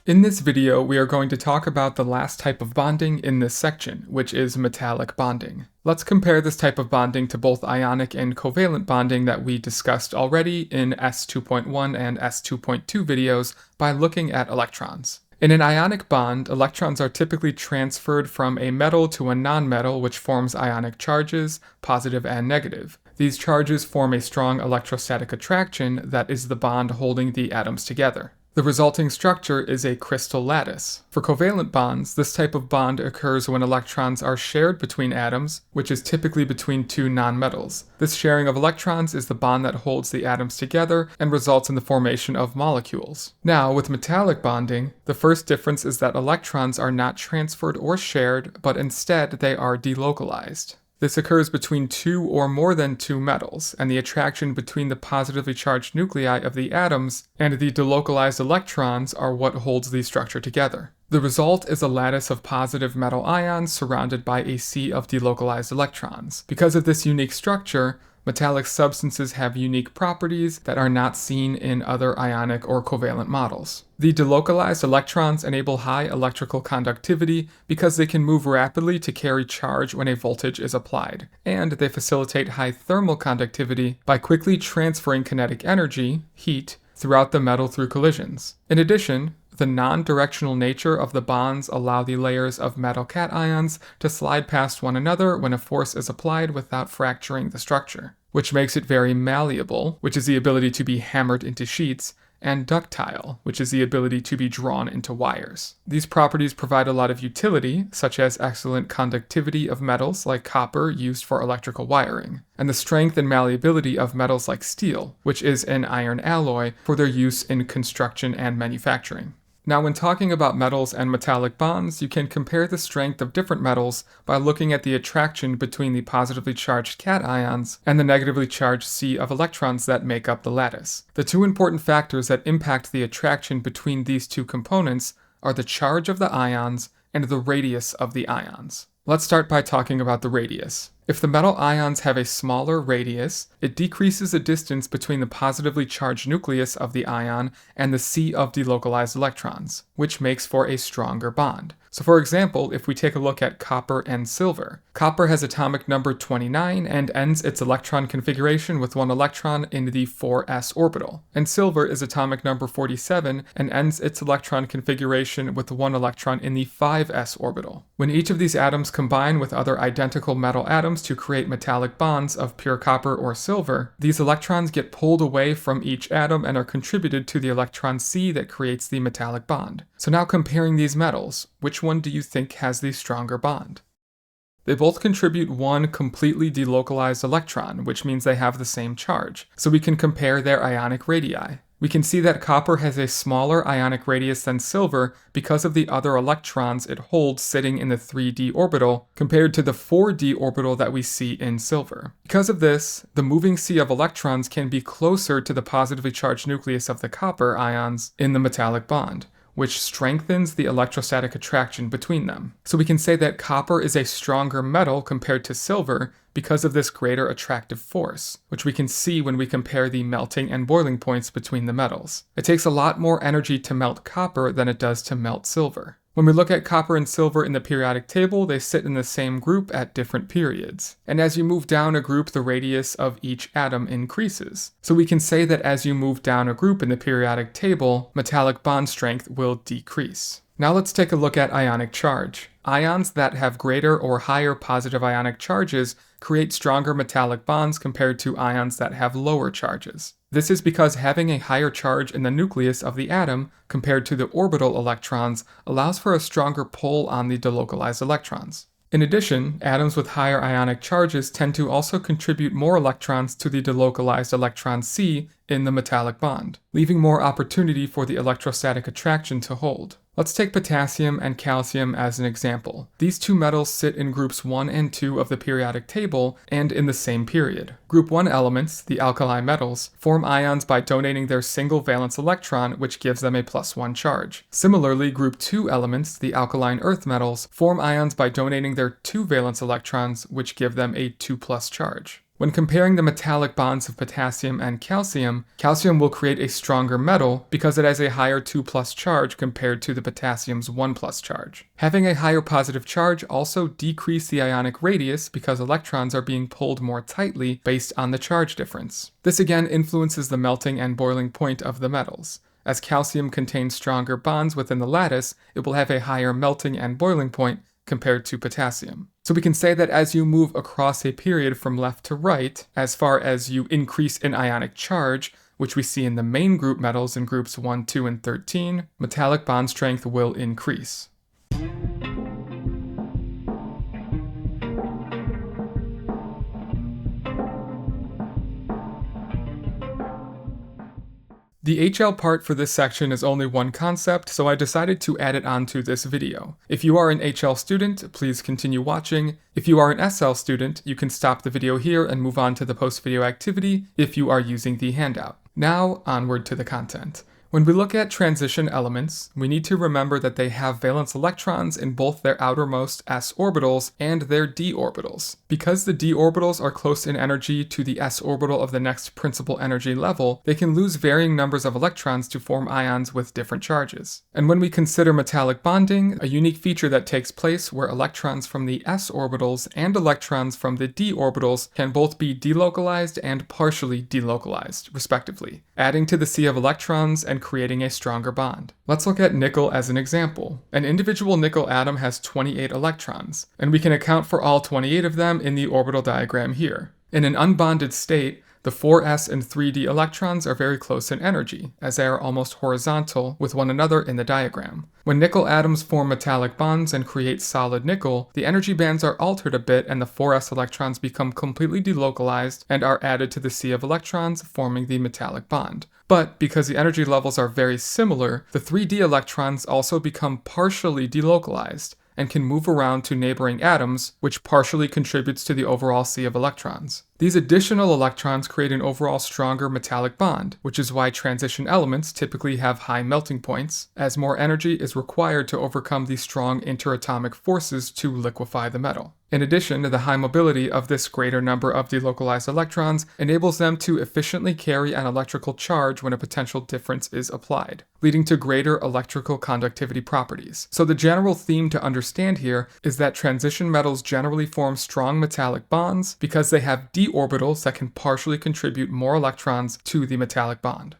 In this video, we are going to talk about the last type of bonding in this section, which is metallic bonding. Let's compare this type of bonding to both ionic and covalent bonding that we discussed already in S2.1 and S2.2 videos by looking at electrons. In an ionic bond, electrons are typically transferred from a metal to a nonmetal, which forms ionic charges, positive and negative. These charges form a strong electrostatic attraction that is the bond holding the atoms together. The resulting structure is a crystal lattice. For covalent bonds, this type of bond occurs when electrons are shared between atoms, which is typically between two nonmetals. This sharing of electrons is the bond that holds the atoms together and results in the formation of molecules. Now, with metallic bonding, the first difference is that electrons are not transferred or shared, but instead they are delocalized. This occurs between two or more than two metals, and the attraction between the positively charged nuclei of the atoms and the delocalized electrons are what holds the structure together. The result is a lattice of positive metal ions surrounded by a sea of delocalized electrons. Because of this unique structure, metallic substances have unique properties that are not seen in other ionic or covalent models. The delocalized electrons enable high electrical conductivity because they can move rapidly to carry charge when a voltage is applied, and they facilitate high thermal conductivity by quickly transferring kinetic energy, heat, throughout the metal through collisions. In addition, the non-directional nature of the bonds allow the layers of metal cations to slide past one another when a force is applied without fracturing the structure, which makes it very malleable, which is the ability to be hammered into sheets, and ductile, which is the ability to be drawn into wires. These properties provide a lot of utility, such as excellent conductivity of metals like copper used for electrical wiring, and the strength and malleability of metals like steel, which is an iron alloy, for their use in construction and manufacturing. Now, when talking about metals and metallic bonds, you can compare the strength of different metals by looking at the attraction between the positively charged cations and the negatively charged sea of electrons that make up the lattice. The two important factors that impact the attraction between these two components are the charge of the ions and the radius of the ions. Let's start by talking about the radius. If the metal ions have a smaller radius, it decreases the distance between the positively charged nucleus of the ion and the sea of delocalized electrons, which makes for a stronger bond. So for example, if we take a look at copper and silver, copper has atomic number 29 and ends its electron configuration with one electron in the 4s orbital, and silver is atomic number 47 and ends its electron configuration with one electron in the 5s orbital. When each of these atoms combine with other identical metal atoms to create metallic bonds of pure copper or silver, these electrons get pulled away from each atom and are contributed to the electron sea that creates the metallic bond. So now comparing these metals, which one do you think has the stronger bond? They both contribute one completely delocalized electron, which means they have the same charge, so we can compare their ionic radii. We can see that copper has a smaller ionic radius than silver because of the other electrons it holds sitting in the 3d orbital compared to the 4d orbital that we see in silver. Because of this, the moving sea of electrons can be closer to the positively charged nucleus of the copper ions in the metallic bond, which strengthens the electrostatic attraction between them. So we can say that copper is a stronger metal compared to silver because of this greater attractive force, which we can see when we compare the melting and boiling points between the metals. It takes a lot more energy to melt copper than it does to melt silver. When we look at copper and silver in the periodic table, they sit in the same group at different periods. And as you move down a group, the radius of each atom increases. So we can say that as you move down a group in the periodic table, metallic bond strength will decrease. Now let's take a look at ionic charge. Ions that have greater or higher positive ionic charges create stronger metallic bonds compared to ions that have lower charges. This is because having a higher charge in the nucleus of the atom compared to the orbital electrons allows for a stronger pull on the delocalized electrons. In addition, atoms with higher ionic charges tend to also contribute more electrons to the delocalized electron sea in the metallic bond, leaving more opportunity for the electrostatic attraction to hold. Let's take potassium and calcium as an example. These two metals sit in groups 1 and 2 of the periodic table and in the same period. Group 1 elements, the alkali metals, form ions by donating their single valence electron, which gives them a +1 charge. Similarly, group 2 elements, the alkaline earth metals, form ions by donating their 2 valence electrons, which give them a 2+ charge. When comparing the metallic bonds of potassium and calcium, calcium will create a stronger metal because it has a higher 2+ charge compared to the potassium's 1+ charge. Having a higher positive charge also decreases the ionic radius because electrons are being pulled more tightly based on the charge difference. This again influences the melting and boiling point of the metals. As calcium contains stronger bonds within the lattice, it will have a higher melting and boiling point compared to potassium. So we can say that as you move across a period from left to right, as far as you increase in ionic charge, which we see in the main group metals in groups 1, 2, and 13, metallic bond strength will increase. The HL part for this section is only one concept, so I decided to add it onto this video. If you are an HL student, please continue watching. If you are an SL student, you can stop the video here and move on to the post-video activity if you are using the handout. Now, onward to the content. When we look at transition elements, we need to remember that they have valence electrons in both their outermost s orbitals and their d orbitals. Because the d orbitals are close in energy to the s orbital of the next principal energy level, they can lose varying numbers of electrons to form ions with different charges. And when we consider metallic bonding, a unique feature that takes place where electrons from the s orbitals and electrons from the d orbitals can both be delocalized and partially delocalized, respectively, adding to the sea of electrons and creating a stronger bond. Let's look at nickel as an example. An individual nickel atom has 28 electrons, and we can account for all 28 of them in the orbital diagram here. In an unbonded state, the 4s and 3d electrons are very close in energy, as they are almost horizontal with one another in the diagram. When nickel atoms form metallic bonds and create solid nickel, the energy bands are altered a bit and the 4s electrons become completely delocalized and are added to the sea of electrons, forming the metallic bond. But because the energy levels are very similar, the 3d electrons also become partially delocalized and can move around to neighboring atoms, which partially contributes to the overall sea of electrons. These additional electrons create an overall stronger metallic bond, which is why transition elements typically have high melting points, as more energy is required to overcome the strong interatomic forces to liquefy the metal. In addition, the high mobility of this greater number of delocalized electrons enables them to efficiently carry an electrical charge when a potential difference is applied, leading to greater electrical conductivity properties. So the general theme to understand here is that transition metals generally form strong metallic bonds because they have d orbitals that can partially contribute more electrons to the metallic bond.